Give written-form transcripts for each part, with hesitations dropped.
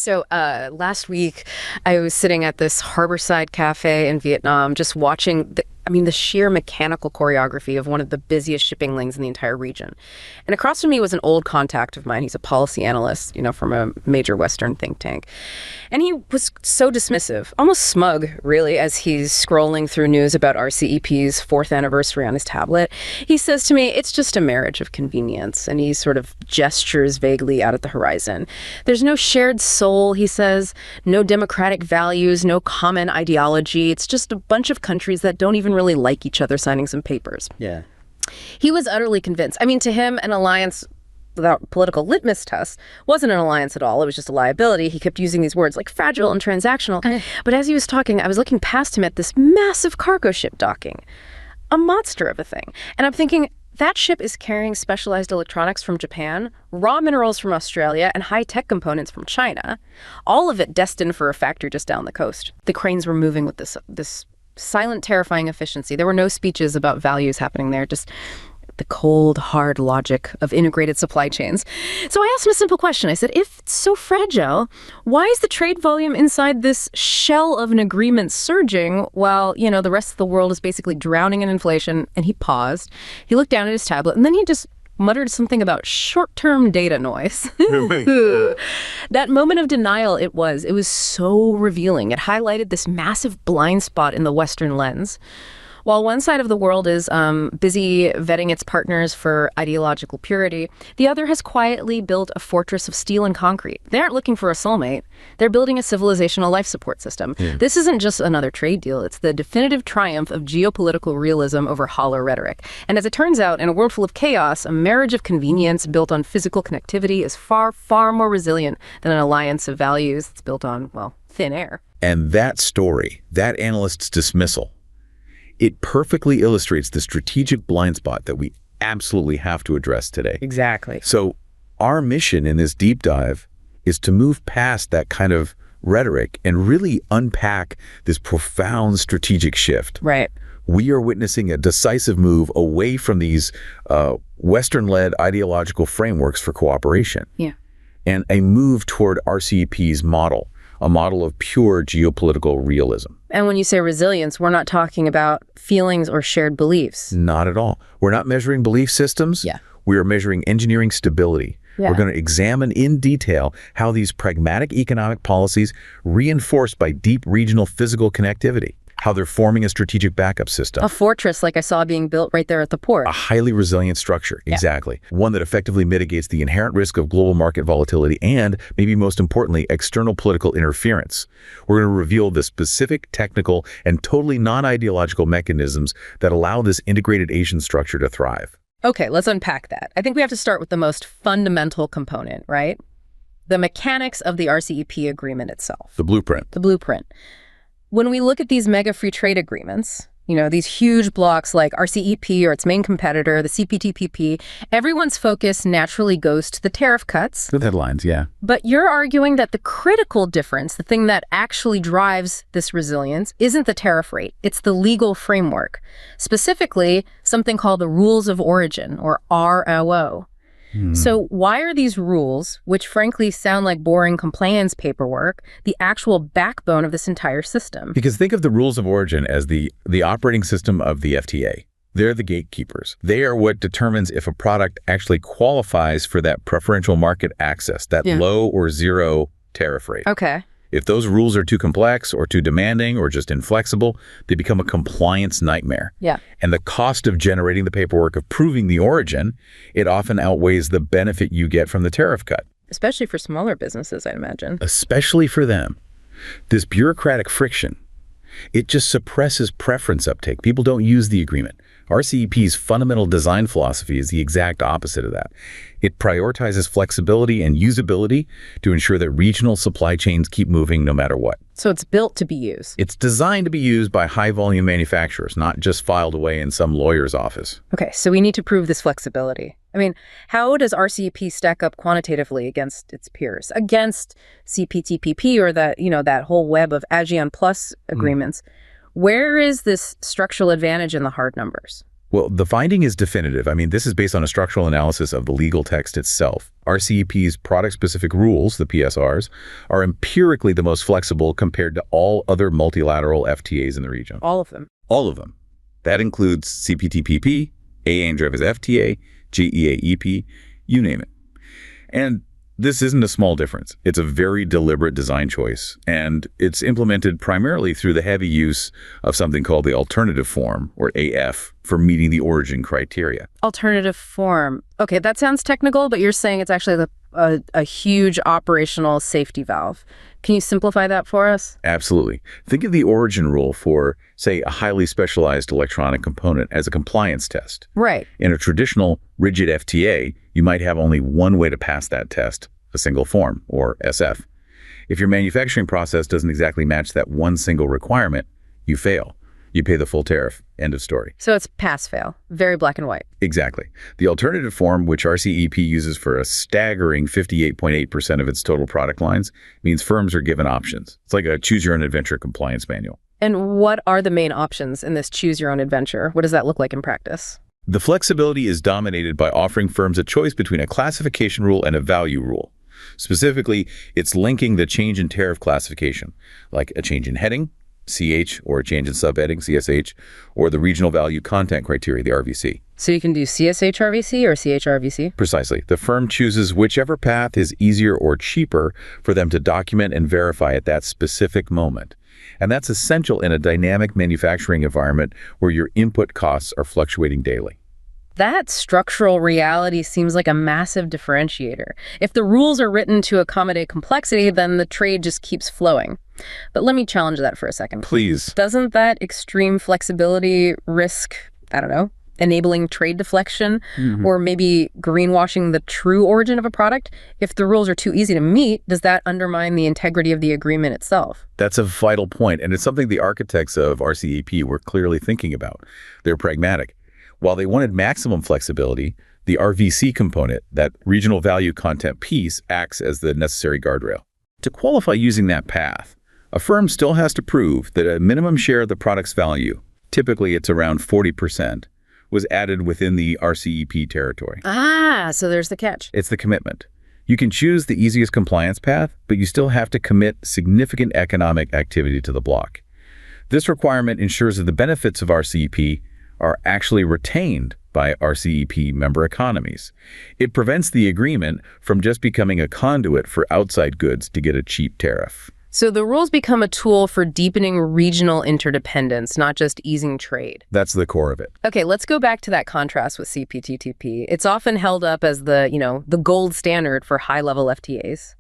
So last week, I was sitting at this harborside cafe in Vietnam, just watching the sheer mechanical choreography of one of the busiest shipping lanes in the entire region. And across from me was an old contact of mine. He's a policy analyst, from a major Western think tank. And he was so dismissive, almost smug, really, as he's scrolling through news about RCEP's 4th anniversary on his tablet. He says to me, it's just a marriage of convenience. And he sort of gestures vaguely out at the horizon. There's no shared soul, he says, no democratic values, no common ideology. It's just a bunch of countries that don't even really like each other signing some papers. Yeah. He was utterly convinced. To him, an alliance without political litmus tests wasn't an alliance at all. It was just a liability. He kept using these words like fragile and transactional. But as he was talking, I was looking past him at this massive cargo ship docking, a monster of a thing. And I'm thinking, that ship is carrying specialized electronics from Japan, raw minerals from Australia, and high-tech components from China, all of it destined for a factory just down the coast. The cranes were moving with this silent, terrifying efficiency. There were no speeches about values happening there, just the cold, hard logic of integrated supply chains. So I asked him a simple question. I said, if it's so fragile, why is the trade volume inside this shell of an agreement surging while, the rest of the world is basically drowning in inflation? And he paused. He looked down at his tablet, and then he just muttered something about short-term data noise. That moment of denial, it was so revealing. It highlighted this massive blind spot in the Western lens. While one side of the world is busy vetting its partners for ideological purity, the other has quietly built a fortress of steel and concrete. They aren't looking for a soulmate. They're building a civilizational life support system. Yeah. This isn't just another trade deal. It's the definitive triumph of geopolitical realism over hollow rhetoric. And as it turns out, in a world full of chaos, a marriage of convenience built on physical connectivity is far, far more resilient than an alliance of values that's built on, thin air. And that story, that analyst's dismissal, it perfectly illustrates the strategic blind spot that we absolutely have to address today. Exactly. So our mission in this deep dive is to move past that kind of rhetoric and really unpack this profound strategic shift. Right. We are witnessing a decisive move away from these Western-led ideological frameworks for cooperation. Yeah. And a move toward RCEP's model, a model of pure geopolitical realism. And when you say resilience, we're not talking about feelings or shared beliefs. Not at all. We're not measuring belief systems. Yeah. We are measuring engineering stability. Yeah. We're going to examine in detail how these pragmatic economic policies, reinforced by deep regional physical connectivity, how they're forming a strategic backup system. A fortress like I saw being built right there at the port. A highly resilient structure, exactly. One that effectively mitigates the inherent risk of global market volatility and, maybe most importantly, external political interference. We're going to reveal the specific, technical, and totally non-ideological mechanisms that allow this integrated Asian structure to thrive. Okay, let's unpack that. I think we have to start with the most fundamental component, right? The mechanics of the RCEP agreement itself. The blueprint. The blueprint. When we look at these mega free trade agreements, these huge blocks like RCEP or its main competitor, the CPTPP, everyone's focus naturally goes to the tariff cuts. The headlines, yeah. But you're arguing that the critical difference, the thing that actually drives this resilience, isn't the tariff rate. It's the legal framework. Specifically, something called the Rules of Origin, or ROO. So why are these rules, which frankly sound like boring compliance paperwork, the actual backbone of this entire system? Because think of the rules of origin as the operating system of the FTA. They're the gatekeepers. They are what determines if a product actually qualifies for that preferential market access, that low or zero tariff rate. Okay. If those rules are too complex or too demanding or just inflexible, they become a compliance nightmare. Yeah. And the cost of generating the paperwork of proving the origin, it often outweighs the benefit you get from the tariff cut. Especially for smaller businesses, I'd imagine. Especially for them. This bureaucratic friction, it just suppresses preference uptake. People don't use the agreement. RCEP's fundamental design philosophy is the exact opposite of that. It prioritizes flexibility and usability to ensure that regional supply chains keep moving no matter what. So it's built to be used. It's designed to be used by high-volume manufacturers, not just filed away in some lawyer's office. Okay, so we need to prove this flexibility. How does RCEP stack up quantitatively against its peers, against CPTPP or that whole web of ASEAN Plus agreements? Where is this structural advantage in the hard numbers? Well, the finding is definitive. I mean, this is based on a structural analysis of the legal text itself. RCEP's product-specific rules, the PSRs, are empirically the most flexible compared to all other multilateral FTAs in the region. All of them? All of them. That includes CPTPP, AAN-driven FTA, GEAEP, you name it. And this isn't a small difference. It's a very deliberate design choice, and it's implemented primarily through the heavy use of something called the alternative form, or AF, for meeting the origin criteria. Alternative form. Okay, that sounds technical, but you're saying it's actually a huge operational safety valve. Can you simplify that for us? Absolutely. Think of the origin rule for, say, a highly specialized electronic component as a compliance test. Right. In a traditional rigid FTA, you might have only one way to pass that test, a single form, or SF. If your manufacturing process doesn't exactly match that one single requirement, you fail. You pay the full tariff. End of story. So it's pass-fail. Very black and white. Exactly. The alternative form, which RCEP uses for a staggering 58.8% of its total product lines, means firms are given options. It's like a choose-your-own-adventure compliance manual. And what are the main options in this choose-your-own-adventure? What does that look like in practice? The flexibility is dominated by offering firms a choice between a classification rule and a value rule. Specifically, it's linking the change in tariff classification, like a change in heading, CH, or a change in subheading, CSH, or the regional value content criteria, the RVC. So you can do CSH RVC or CH RVC? Precisely. The firm chooses whichever path is easier or cheaper for them to document and verify at that specific moment. And that's essential in a dynamic manufacturing environment where your input costs are fluctuating daily. That structural reality seems like a massive differentiator. If the rules are written to accommodate complexity, then the trade just keeps flowing. But let me challenge that for a second. Please. Doesn't that extreme flexibility risk, I don't know, enabling trade deflection or maybe greenwashing the true origin of a product? If the rules are too easy to meet, does that undermine the integrity of the agreement itself? That's a vital point, and it's something the architects of RCEP were clearly thinking about. They're pragmatic. While they wanted maximum flexibility, the RVC component, that regional value content piece, acts as the necessary guardrail. To qualify using that path, a firm still has to prove that a minimum share of the product's value, typically it's around 40%, was added within the RCEP territory. Ah, so there's the catch. It's the commitment. You can choose the easiest compliance path, but you still have to commit significant economic activity to the bloc. This requirement ensures that the benefits of RCEP are actually retained by RCEP member economies. It prevents the agreement from just becoming a conduit for outside goods to get a cheap tariff. So the rules become a tool for deepening regional interdependence, not just easing trade. That's the core of it. Okay, let's go back to that contrast with CPTPP. It's often held up as the gold standard for high-level FTAs.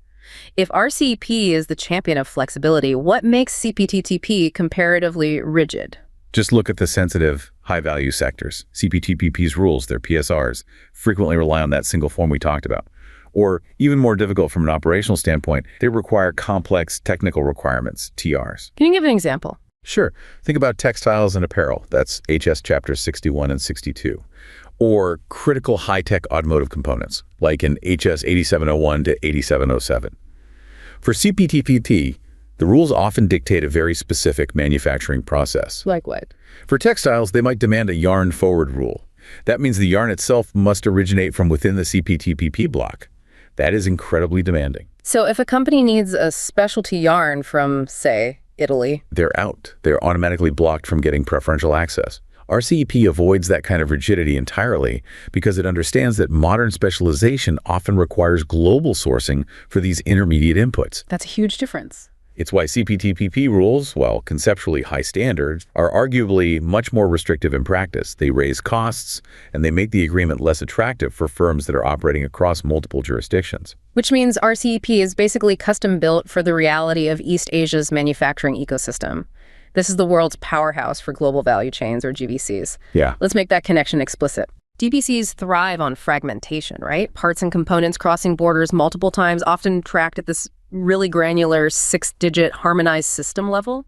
If RCEP is the champion of flexibility, what makes CPTPP comparatively rigid? Just look at the sensitive, high-value sectors. CPTPP's rules, their PSRs, frequently rely on that single form we talked about. Or, even more difficult from an operational standpoint, they require complex technical requirements, TRs. Can you give an example? Sure. Think about textiles and apparel. That's HS Chapters 61 and 62. Or critical high-tech automotive components, like in HS 8701 to 8707. For CPTPP, the rules often dictate a very specific manufacturing process. Like what? For textiles, they might demand a yarn-forward rule. That means the yarn itself must originate from within the CPTPP block. That is incredibly demanding. So if a company needs a specialty yarn from, say, Italy, they're out. They're automatically blocked from getting preferential access. RCEP avoids that kind of rigidity entirely because it understands that modern specialization often requires global sourcing for these intermediate inputs. That's a huge difference. It's why CPTPP rules, while conceptually high standards, are arguably much more restrictive in practice. They raise costs, and they make the agreement less attractive for firms that are operating across multiple jurisdictions. Which means RCEP is basically custom-built for the reality of East Asia's manufacturing ecosystem. This is the world's powerhouse for global value chains, or GVCs. Yeah. Let's make that connection explicit. GVCs thrive on fragmentation, right? Parts and components crossing borders multiple times, often tracked at this really granular 6-digit harmonized system level.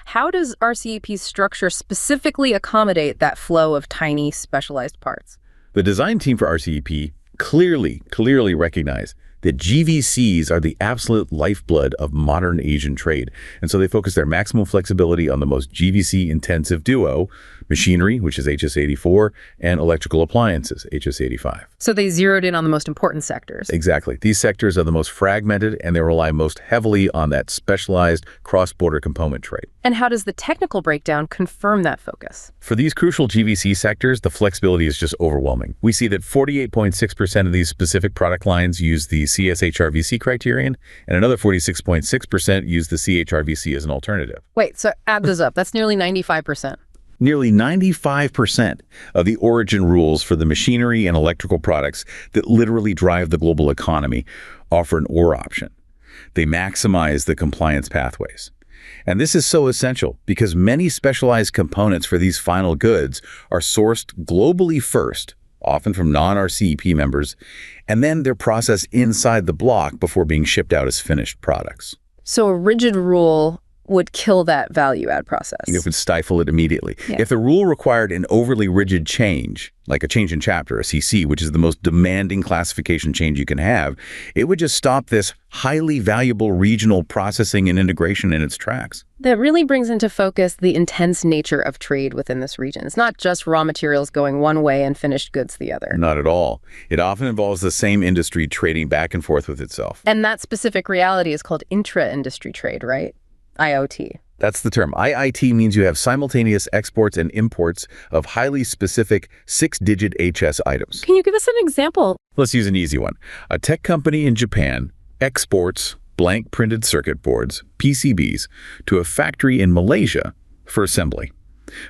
How does RCEP's structure specifically accommodate that flow of tiny, specialized parts? The design team for RCEP clearly recognized that GVCs are the absolute lifeblood of modern Asian trade. And so they focus their maximum flexibility on the most GVC-intensive duo, machinery, which is HS84, and electrical appliances, HS85. So they zeroed in on the most important sectors. Exactly. These sectors are the most fragmented, and they rely most heavily on that specialized cross-border component trade. And how does the technical breakdown confirm that focus? For these crucial GVC sectors, the flexibility is just overwhelming. We see that 48.6% of these specific product lines use the CSHRVC criterion, and another 46.6% use the CHRVC as an alternative. Wait, so add those up. That's nearly 95%. Nearly 95% of the origin rules for the machinery and electrical products that literally drive the global economy offer an OR option. They maximize the compliance pathways. And this is so essential because many specialized components for these final goods are sourced globally first, often from non-RCEP members, and then they're processed inside the bloc before being shipped out as finished products. So a rigid rule would kill that value add process. It would stifle it immediately. Yeah. If the rule required an overly rigid change, like a change in chapter, a CC, which is the most demanding classification change you can have, it would just stop this highly valuable regional processing and integration in its tracks. That really brings into focus the intense nature of trade within this region. It's not just raw materials going one way and finished goods the other. Not at all. It often involves the same industry trading back and forth with itself. And that specific reality is called intra-industry trade, right? IoT. That's the term. IIT means you have simultaneous exports and imports of highly specific 6-digit HS items. Can you give us an example? Let's use an easy one. A tech company in Japan exports blank printed circuit boards, PCBs, to a factory in Malaysia for assembly.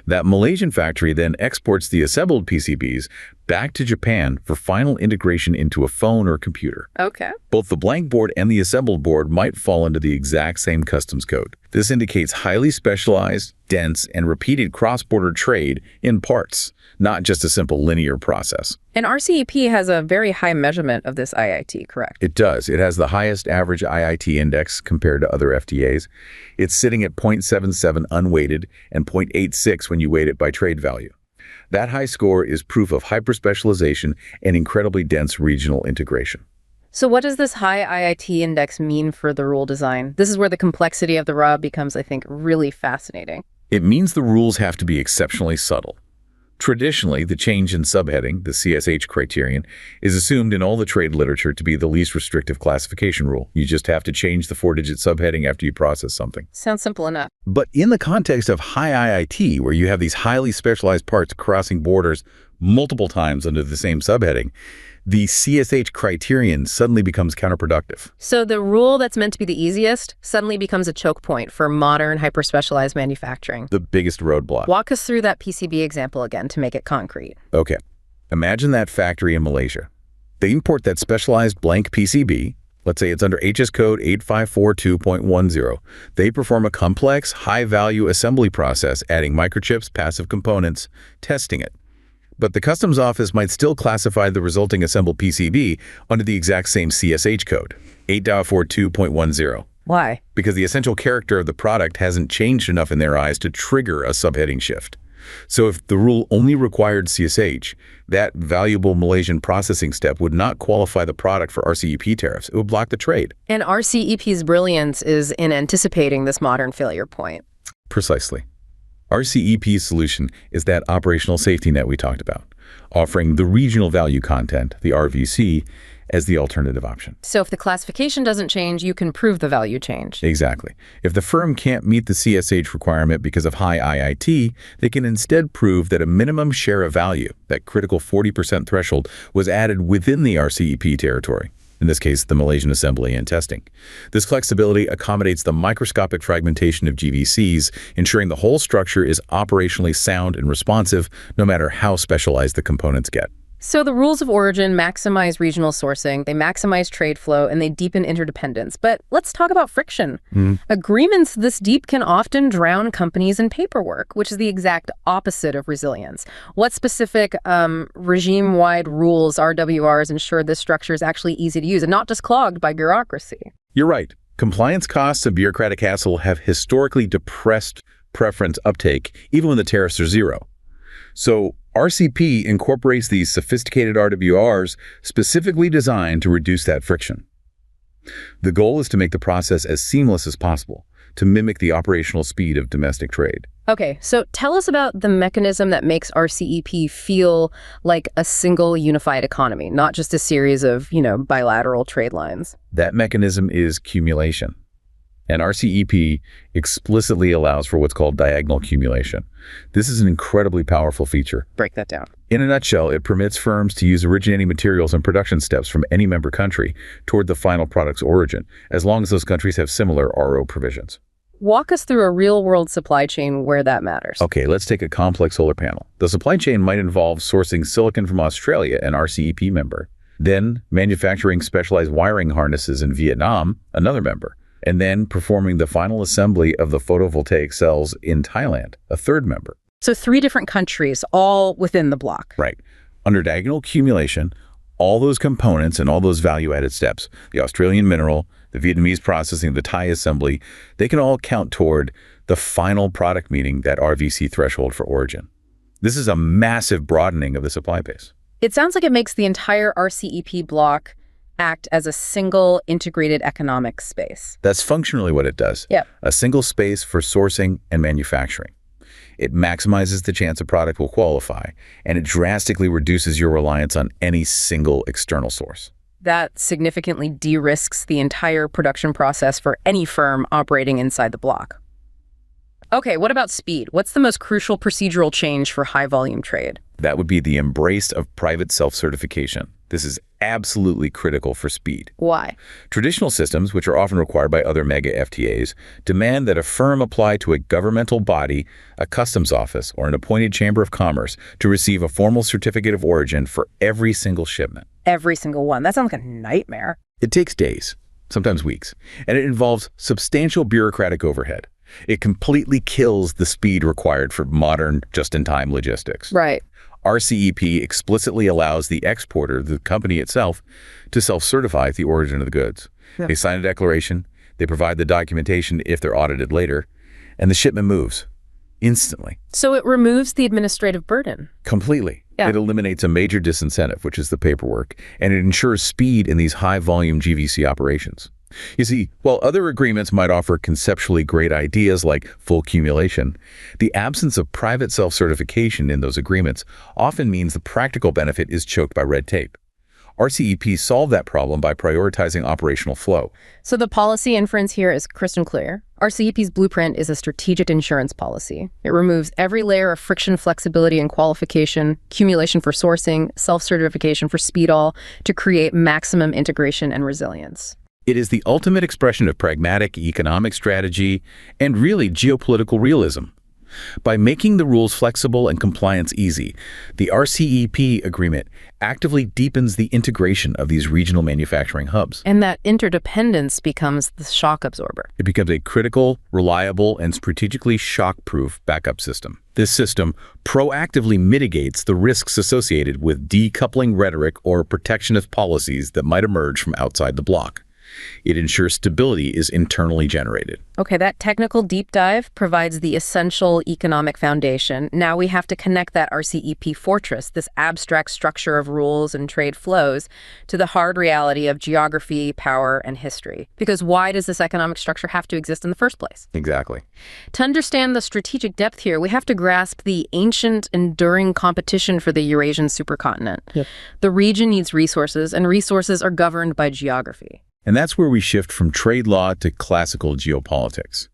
That Malaysian factory then exports the assembled PCBs back to Japan for final integration into a phone or computer. Okay. Both the blank board and the assembled board might fall under the exact same customs code. This indicates highly specialized, dense, and repeated cross-border trade in parts, not just a simple linear process. And RCEP has a very high measurement of this IIT, correct? It does. It has the highest average IIT index compared to other FTAs. It's sitting at 0.77 unweighted and 0.86 when you weight it by trade value. That high score is proof of hyper-specialization and incredibly dense regional integration. So what does this high IIT index mean for the rule design? This is where the complexity of the ROB becomes, I think, really fascinating. It means the rules have to be exceptionally subtle. Traditionally, the change in subheading, the CSH criterion, is assumed in all the trade literature to be the least restrictive classification rule. You just have to change the 4-digit subheading after you process something. Sounds simple enough. But in the context of high IIT, where you have these highly specialized parts crossing borders multiple times under the same subheading, the CSH criterion suddenly becomes counterproductive. So the rule that's meant to be the easiest suddenly becomes a choke point for modern hyper-specialized manufacturing. The biggest roadblock. Walk us through that PCB example again to make it concrete. Okay. Imagine that factory in Malaysia. They import that specialized blank PCB. Let's say it's under HS code 8542.10. They perform a complex, high-value assembly process, adding microchips, passive components, testing it. But the customs office might still classify the resulting assembled PCB under the exact same CSH code, 8.42.10. Why? Because the essential character of the product hasn't changed enough in their eyes to trigger a subheading shift. So if the rule only required CSH, that valuable Malaysian processing step would not qualify the product for RCEP tariffs. It would block the trade. And RCEP's brilliance is in anticipating this modern failure point. Precisely. RCEP's solution is that operational safety net we talked about, offering the regional value content, the RVC, as the alternative option. So if the classification doesn't change, you can prove the value changed. Exactly. If the firm can't meet the CSH requirement because of high IIT, they can instead prove that a minimum share of value, that critical 40% threshold, was added within the RCEP territory. In this case, the Malaysian assembly and testing. This flexibility accommodates the microscopic fragmentation of GVCs, ensuring the whole structure is operationally sound and responsive, no matter how specialized the components get. So the rules of origin maximize regional sourcing, they maximize trade flow, and they deepen interdependence. But let's talk about friction. Agreements this deep can often drown companies in paperwork, which is the exact opposite of resilience. What specific regime-wide rules, RWRs, ensure this structure is actually easy to use and not just clogged by bureaucracy? You're right. Compliance costs and bureaucratic hassle have historically depressed preference uptake, even when the tariffs are zero. So RCEP incorporates these sophisticated RWRs specifically designed to reduce that friction. The goal is to make the process as seamless as possible, to mimic the operational speed of domestic trade. Okay, so tell us about the mechanism that makes RCEP feel like a single unified economy, not just a series of, bilateral trade lines. That mechanism is cumulation. And RCEP explicitly allows for what's called diagonal cumulation. This is an incredibly powerful feature. Break that down. In a nutshell, it permits firms to use originating materials and production steps from any member country toward the final product's origin, as long as those countries have similar RO provisions. Walk us through a real-world supply chain where that matters. Okay, let's take a complex solar panel. The supply chain might involve sourcing silicon from Australia, an RCEP member, then manufacturing specialized wiring harnesses in Vietnam, another member, and then performing the final assembly of the photovoltaic cells in Thailand, a third member. So 3 different countries, all within the bloc. Right. Under diagonal cumulation, all those components and all those value-added steps, the Australian mineral, the Vietnamese processing, the Thai assembly, they can all count toward the final product meeting that RVC threshold for origin. This is a massive broadening of the supply base. It sounds like it makes the entire RCEP bloc act as a single integrated economic space. That's functionally what it does. Yep. A single space for sourcing and manufacturing. It maximizes the chance a product will qualify, and it drastically reduces your reliance on any single external source. That significantly de-risks the entire production process for any firm operating inside the bloc. Okay, what about speed? What's the most crucial procedural change for high-volume trade? That would be the embrace of private self-certification. This is absolutely critical for speed. Why? Traditional systems, which are often required by other mega FTAs, demand that a firm apply to a governmental body, a customs office, or an appointed chamber of commerce to receive a formal certificate of origin for every single shipment. Every single one. That sounds like a nightmare. It takes days, sometimes weeks, and it involves substantial bureaucratic overhead. It completely kills the speed required for modern, just-in-time logistics. Right. RCEP explicitly allows the exporter, the company itself, to self-certify the origin of the goods. Yeah. They sign a declaration, they provide the documentation if they're audited later, and the shipment moves instantly. So it removes the administrative burden. Completely. Yeah. It eliminates a major disincentive, which is the paperwork, and it ensures speed in these high-volume GVC operations. You see, while other agreements might offer conceptually great ideas like full cumulation, the absence of private self-certification in those agreements often means the practical benefit is choked by red tape. RCEP solved that problem by prioritizing operational flow. So the policy inference here is crystal clear. RCEP's blueprint is a strategic insurance policy. It removes every layer of friction, flexibility, and qualification, cumulation for sourcing, self-certification for speed-all, to create maximum integration and resilience. It is the ultimate expression of pragmatic economic strategy and really geopolitical realism. By making the rules flexible and compliance easy, the RCEP agreement actively deepens the integration of these regional manufacturing hubs. And that interdependence becomes the shock absorber. It becomes a critical, reliable, and strategically shock-proof backup system. This system proactively mitigates the risks associated with decoupling rhetoric or protectionist policies that might emerge from outside the bloc. It ensures stability is internally generated. Okay, that technical deep dive provides the essential economic foundation. Now we have to connect that RCEP fortress, this abstract structure of rules and trade flows, to the hard reality of geography, power, and history. Because why does this economic structure have to exist in the first place? Exactly. To understand the strategic depth here, we have to grasp the ancient, enduring competition for the Eurasian supercontinent. Yep. The region needs resources, and resources are governed by geography. And that's where we shift from trade law to classical geopolitics.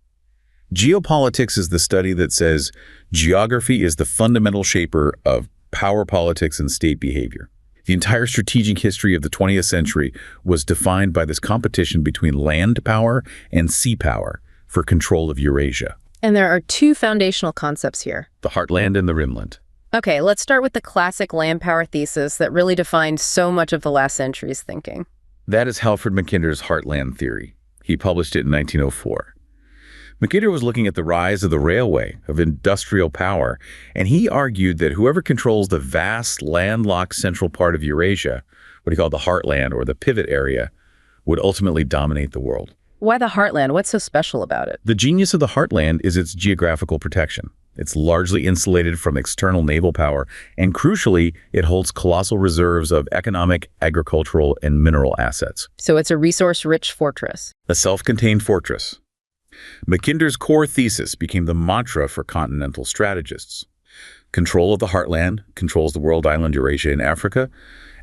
Geopolitics is the study that says geography is the fundamental shaper of power politics and state behavior. The entire strategic history of the 20th century was defined by this competition between land power and sea power for control of Eurasia. And there are 2 foundational concepts here. The heartland and the rimland. Okay, let's start with the classic land power thesis that really defined so much of the last century's thinking. That is Halford Mackinder's heartland theory. He published it in 1904. Mackinder was looking at the rise of the railway, of industrial power, and he argued that whoever controls the vast landlocked central part of Eurasia, what he called the heartland or the pivot area, would ultimately dominate the world. Why the heartland? What's so special about it? The genius of the heartland is its geographical protection. It's largely insulated from external naval power, and crucially, it holds colossal reserves of economic, agricultural, and mineral assets. So it's a resource-rich fortress. A self-contained fortress. Mackinder's core thesis became the mantra for continental strategists. Control of the heartland controls the world island Eurasia in Africa,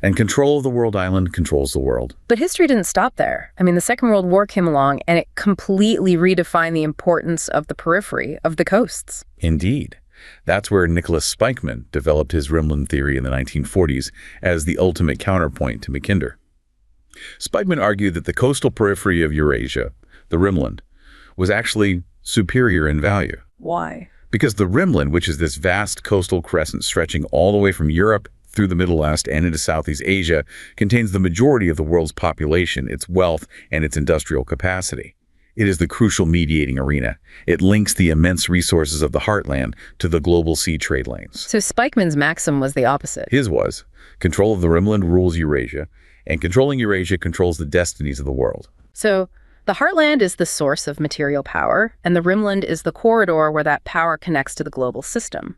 and control of the world island controls the world. But history didn't stop there. I mean, the Second World War came along, and it completely redefined the importance of the periphery, of the coasts. Indeed. That's where Nicholas Spykman developed his rimland theory in the 1940s as the ultimate counterpoint to Mackinder. Spykman argued that the coastal periphery of Eurasia, the rimland, was actually superior in value. Why? Because the rimland, which is this vast coastal crescent stretching all the way from Europe through the Middle West and into Southeast Asia, contains the majority of the world's population, its wealth, and its industrial capacity. It is the crucial mediating arena. It links the immense resources of the heartland to the global sea trade lanes. So Spykman's maxim was the opposite. His was, control of the rimland rules Eurasia, and controlling Eurasia controls the destinies of the world. So the heartland is the source of material power, and the rimland is the corridor where that power connects to the global system.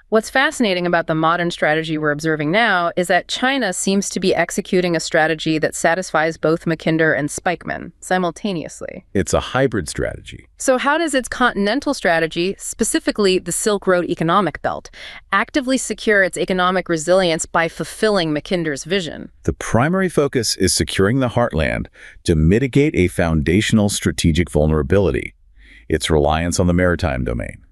What's fascinating about the modern strategy we're observing now is that China seems to be executing a strategy that satisfies both Mackinder and Spykman simultaneously. It's a hybrid strategy. So how does its continental strategy, specifically the Silk Road economic belt, actively secure its economic resilience by fulfilling Mackinder's vision? The primary focus is securing the heartland to mitigate a foundational strategic vulnerability, its reliance on the maritime domain.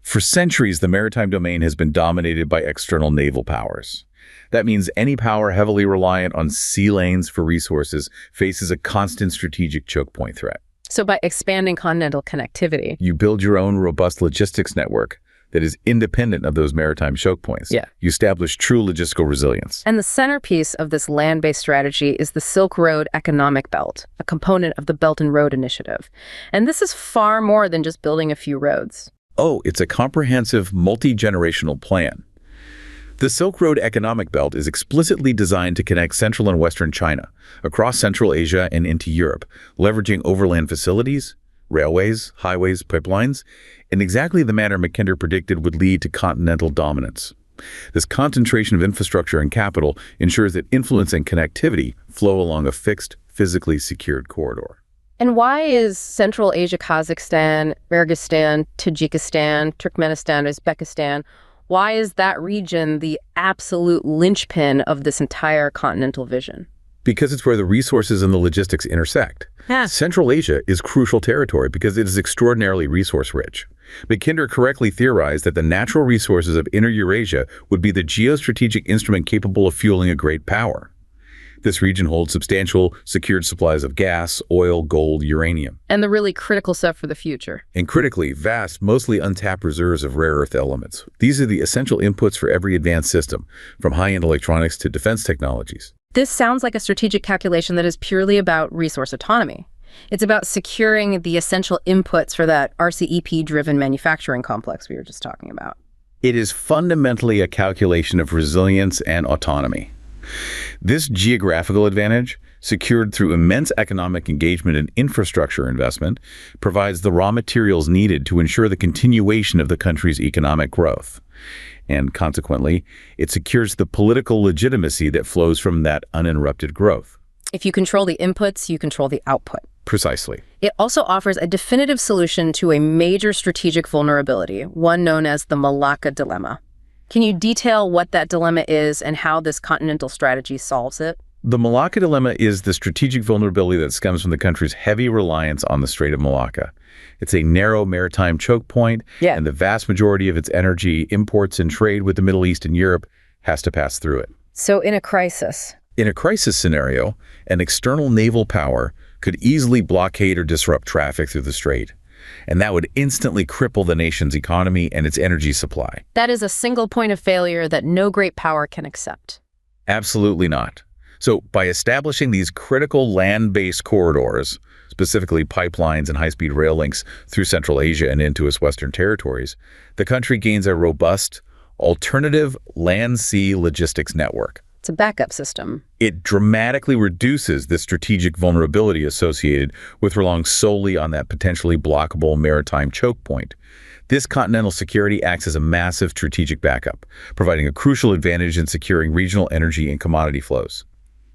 For centuries, the maritime domain has been dominated by external naval powers. That means any power heavily reliant on sea lanes for resources faces a constant strategic choke point threat. So by expanding continental connectivity, you build your own robust logistics network that is independent of those maritime choke points. Yeah. You establish true logistical resilience. And the centerpiece of this land-based strategy is the Silk Road economic belt, a component of the Belt and Road Initiative. And this is far more than just building a few roads. Oh, it's a comprehensive, multi-generational plan. The Silk Road economic belt is explicitly designed to connect Central and Western China, across Central Asia and into Europe, leveraging overland facilities, railways, highways, pipelines, in exactly the manner Mackinder predicted would lead to continental dominance. This concentration of infrastructure and capital ensures that influence and connectivity flow along a fixed, physically secured corridor. And why is Central Asia, Kazakhstan, Kyrgyzstan, Tajikistan, Turkmenistan, Uzbekistan, why is that region the absolute linchpin of this entire continental vision? Because it's where the resources and the logistics intersect. Yeah. Central Asia is crucial territory because it is extraordinarily resource-rich. Mackinder correctly theorized that the natural resources of Inner Eurasia would be the geostrategic instrument capable of fueling a great power. This region holds substantial, secured supplies of gas, oil, gold, uranium. And the really critical stuff for the future. And critically, vast, mostly untapped reserves of rare earth elements. These are the essential inputs for every advanced system, from high-end electronics to defense technologies. This sounds like a strategic calculation that is purely about resource autonomy. It's about securing the essential inputs for that RCEP-driven manufacturing complex we were just talking about. It is fundamentally a calculation of resilience and autonomy. This geographical advantage, secured through immense economic engagement and infrastructure investment, provides the raw materials needed to ensure the continuation of the country's economic growth. And consequently, it secures the political legitimacy that flows from that uninterrupted growth. If you control the inputs, you control the output. Precisely. It also offers a definitive solution to a major strategic vulnerability, one known as the Malacca dilemma. Can you detail what that dilemma is and how this continental strategy solves it? The Malacca dilemma is the strategic vulnerability that stems from the country's heavy reliance on the Strait of Malacca. It's a narrow maritime choke point, and the vast majority of its energy, imports, and trade with the Middle East and Europe has to pass through it. So in a crisis scenario, an external naval power could easily blockade or disrupt traffic through the strait. And that would instantly cripple the nation's economy and its energy supply. That is a single point of failure that no great power can accept. Absolutely not. So by establishing these critical land-based corridors, specifically pipelines and high-speed rail links through Central Asia and into its western territories, the country gains a robust, alternative land-sea logistics network. It's a backup system. It dramatically reduces the strategic vulnerability associated with relying solely on that potentially blockable maritime choke point. This continental security acts as a massive strategic backup, providing a crucial advantage in securing regional energy and commodity flows.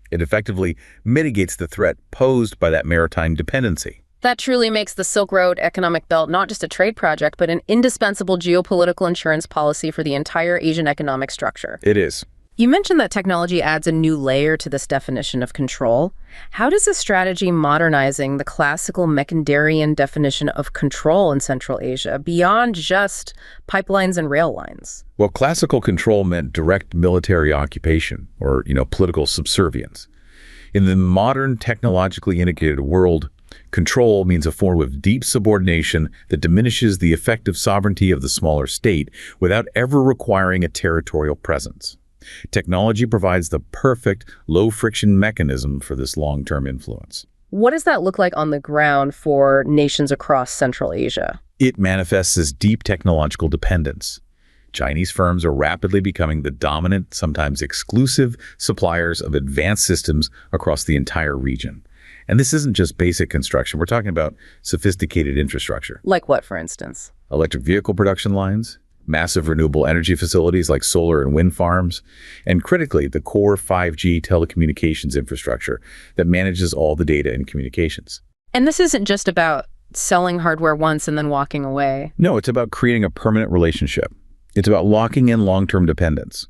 It effectively mitigates the threat posed by that maritime dependency. That truly makes the Silk Road economic belt not just a trade project, but an indispensable geopolitical insurance policy for the entire Asian economic structure. It is. You mentioned that technology adds a new layer to this definition of control. How does this strategy modernizing the classical Macundarian definition of control in Central Asia beyond just pipelines and rail lines? Well, classical control meant direct military occupation or, political subservience. In the modern technologically integrated world, control means a form of deep subordination that diminishes the effective sovereignty of the smaller state without ever requiring a territorial presence. Technology provides the perfect low-friction mechanism for this long-term influence. What does that look like on the ground for nations across Central Asia? It manifests as deep technological dependence. Chinese firms are rapidly becoming the dominant, sometimes exclusive, suppliers of advanced systems across the entire region. And this isn't just basic construction. We're talking about sophisticated infrastructure. Like what, for instance? Electric vehicle production lines, massive renewable energy facilities like solar and wind farms, and critically, the core 5G telecommunications infrastructure that manages all the data and communications. And this isn't just about selling hardware once and then walking away. No, it's about creating a permanent relationship. It's about locking in long-term dependence.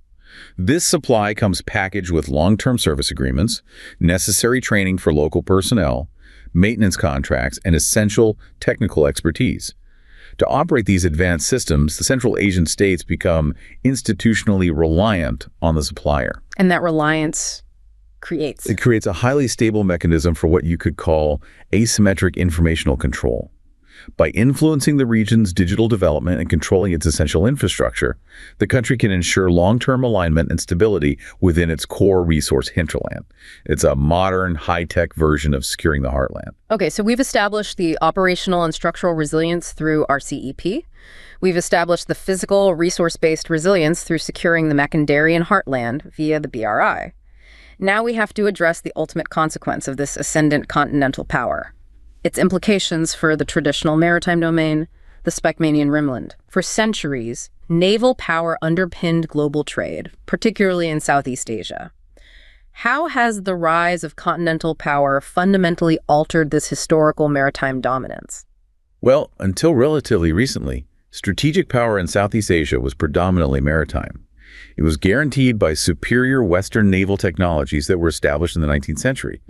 This supply comes packaged with long-term service agreements, necessary training for local personnel, maintenance contracts, and essential technical expertise. To operate these advanced systems, the Central Asian states become institutionally reliant on the supplier. And that reliance creates a highly stable mechanism for what you could call asymmetric informational control. By influencing the region's digital development and controlling its essential infrastructure, the country can ensure long-term alignment and stability within its core resource hinterland. It's a modern, high-tech version of securing the heartland. Okay, so we've established the operational and structural resilience through RCEP. We've established the physical, resource-based resilience through securing the Macundarian heartland via the BRI. Now we have to address the ultimate consequence of this ascendant continental power. Its implications for the traditional maritime domain, the Speckmanian Rimland. For centuries, naval power underpinned global trade, particularly in Southeast Asia. How has the rise of continental power fundamentally altered this historical maritime dominance? Well, until relatively recently, strategic power in Southeast Asia was predominantly maritime. It was guaranteed by superior Western naval technologies that were established in the 19th century.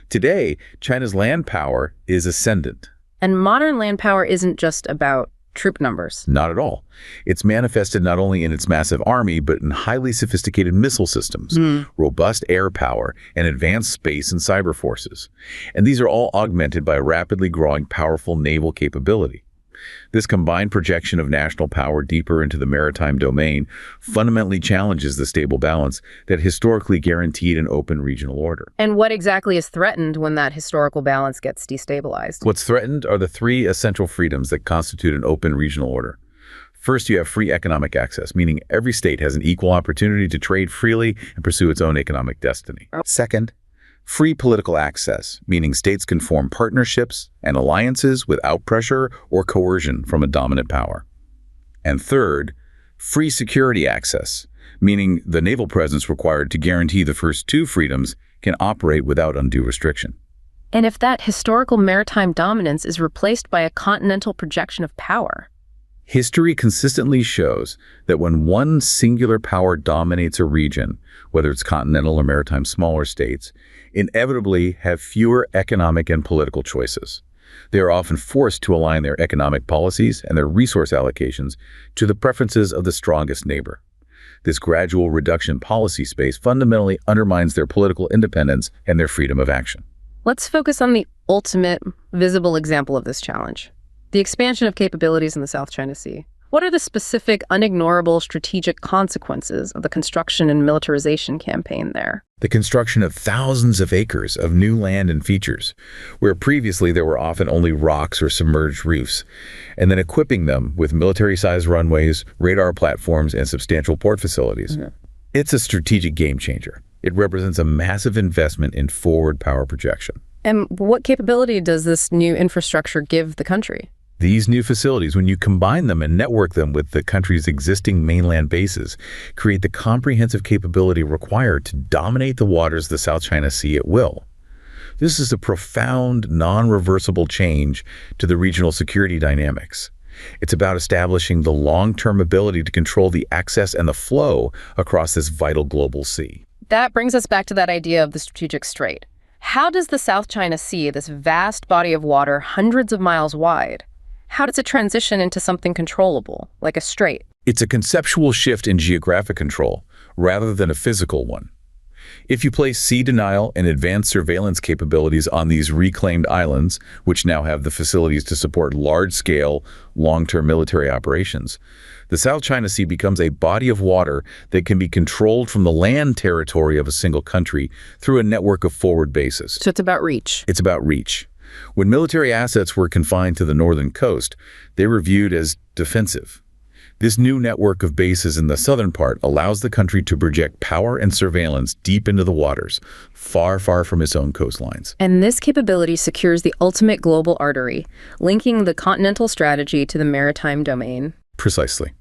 Today, China's land power is ascendant. And modern land power isn't just about troop numbers. Not at all. It's manifested not only in its massive army, but in highly sophisticated missile systems, robust air power, and advanced space and cyber forces. And these are all augmented by a rapidly growing powerful naval capability. This combined projection of national power deeper into the maritime domain fundamentally challenges the stable balance that historically guaranteed an open regional order. And what exactly is threatened when that historical balance gets destabilized? What's threatened are the three essential freedoms that constitute an open regional order. First, you have free economic access, meaning every state has an equal opportunity to trade freely and pursue its own economic destiny. Second, free political access, meaning states can form partnerships and alliances without pressure or coercion from a dominant power. And third, free security access, meaning the naval presence required to guarantee the first two freedoms can operate without undue restriction. And if that historical maritime dominance is replaced by a continental projection of power? History consistently shows that when one singular power dominates a region, whether it's continental or maritime smaller states, inevitably have fewer economic and political choices. They are often forced to align their economic policies and their resource allocations to the preferences of the strongest neighbor. This gradual reduction in policy space fundamentally undermines their political independence and their freedom of action. Let's focus on the ultimate visible example of this challenge, the expansion of capabilities in the South China Sea. What are the specific, unignorable strategic consequences of the construction and militarization campaign there? The construction of thousands of acres of new land and features, where previously there were often only rocks or submerged reefs, and then equipping them with military-sized runways, radar platforms, and substantial port facilities. It's a strategic game changer. It represents a massive investment in forward power projection. And what capability does this new infrastructure give the country? These new facilities, when you combine them and network them with the country's existing mainland bases, create the comprehensive capability required to dominate the waters of the South China Sea at will. This is a profound, non-reversible change to the regional security dynamics. It's about establishing the long-term ability to control the access and the flow across this vital global sea. That brings us back to that idea of the strategic strait. How does the South China Sea, this vast body of water hundreds of miles wide, how does it transition into something controllable, like a strait? It's a conceptual shift in geographic control, rather than a physical one. If you place sea denial and advanced surveillance capabilities on these reclaimed islands, which now have the facilities to support large-scale, long-term military operations, the South China Sea becomes a body of water that can be controlled from the land territory of a single country through a network of forward bases. So it's about reach. It's about reach. When military assets were confined to the northern coast, they were viewed as defensive. This new network of bases in the southern part allows the country to project power and surveillance deep into the waters, far, far from its own coastlines. And this capability secures the ultimate global artery, linking the continental strategy to the maritime domain. Precisely.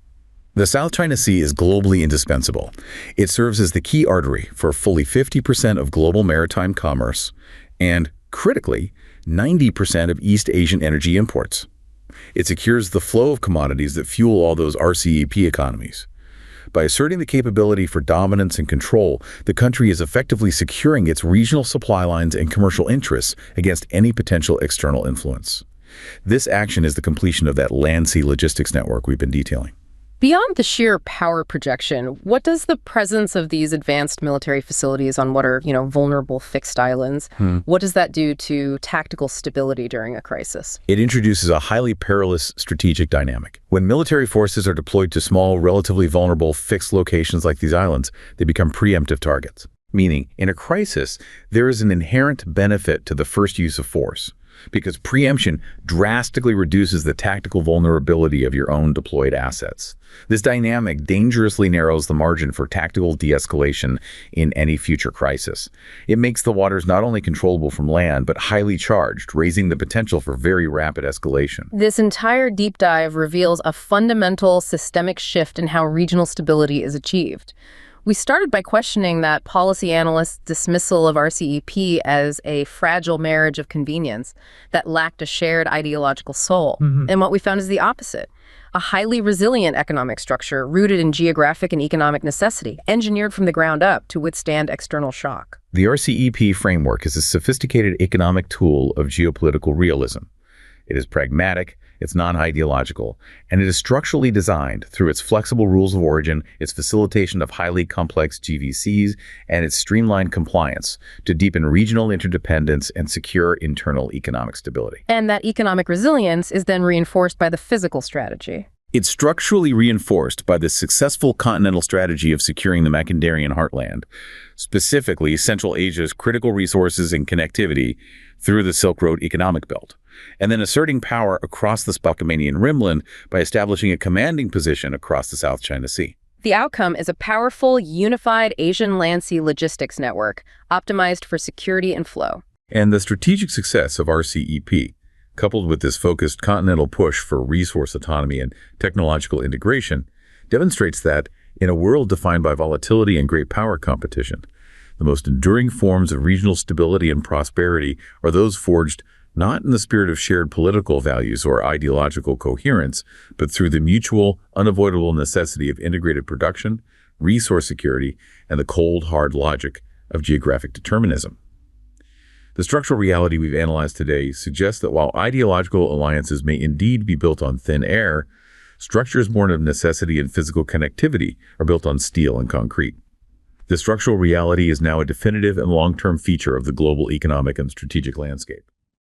The South China Sea is globally indispensable. It serves as the key artery for fully 50% of global maritime commerce and, critically, 90% of East Asian energy imports. It secures the flow of commodities that fuel all those RCEP economies. By asserting the capability for dominance and control, the country is effectively securing its regional supply lines and commercial interests against any potential external influence. This action is the completion of that land-sea logistics network we've been detailing. Beyond the sheer power projection, what does the presence of these advanced military facilities on what are, vulnerable fixed islands, what does that do to tactical stability during a crisis? It introduces a highly perilous strategic dynamic. When military forces are deployed to small, relatively vulnerable fixed locations like these islands, they become preemptive targets. Meaning, in a crisis, there is an inherent benefit to the first use of force, because preemption drastically reduces the tactical vulnerability of your own deployed assets. This dynamic dangerously narrows the margin for tactical de-escalation in any future crisis. It makes the waters not only controllable from land, but highly charged, raising the potential for very rapid escalation. This entire deep dive reveals a fundamental systemic shift in how regional stability is achieved. We started by questioning that policy analysts' dismissal of RCEP as a fragile marriage of convenience that lacked a shared ideological soul. And what we found is the opposite. A highly resilient economic structure rooted in geographic and economic necessity, engineered from the ground up to withstand external shock. The RCEP framework is a sophisticated economic tool of geopolitical realism. It is pragmatic, it's non-ideological, and it is structurally designed through its flexible rules of origin, its facilitation of highly complex GVCs, and its streamlined compliance to deepen regional interdependence and secure internal economic stability. And that economic resilience is then reinforced by the physical strategy. It's structurally reinforced by the successful continental strategy of securing the Macandarian heartland, specifically Central Asia's critical resources and connectivity through the Silk Road economic belt, and then asserting power across the Spokane rimland by establishing a commanding position across the South China Sea. The outcome is a powerful, unified Asian land-sea logistics network, optimized for security and flow. And the strategic success of RCEP, coupled with this focused continental push for resource autonomy and technological integration, demonstrates that, in a world defined by volatility and great power competition, the most enduring forms of regional stability and prosperity are those forged not in the spirit of shared political values or ideological coherence, but through the mutual, unavoidable necessity of integrated production, resource security, and the cold, hard logic of geographic determinism. The structural reality we've analyzed today suggests that while ideological alliances may indeed be built on thin air, structures born of necessity and physical connectivity are built on steel and concrete. The structural reality is now a definitive and long-term feature of the global economic and strategic landscape.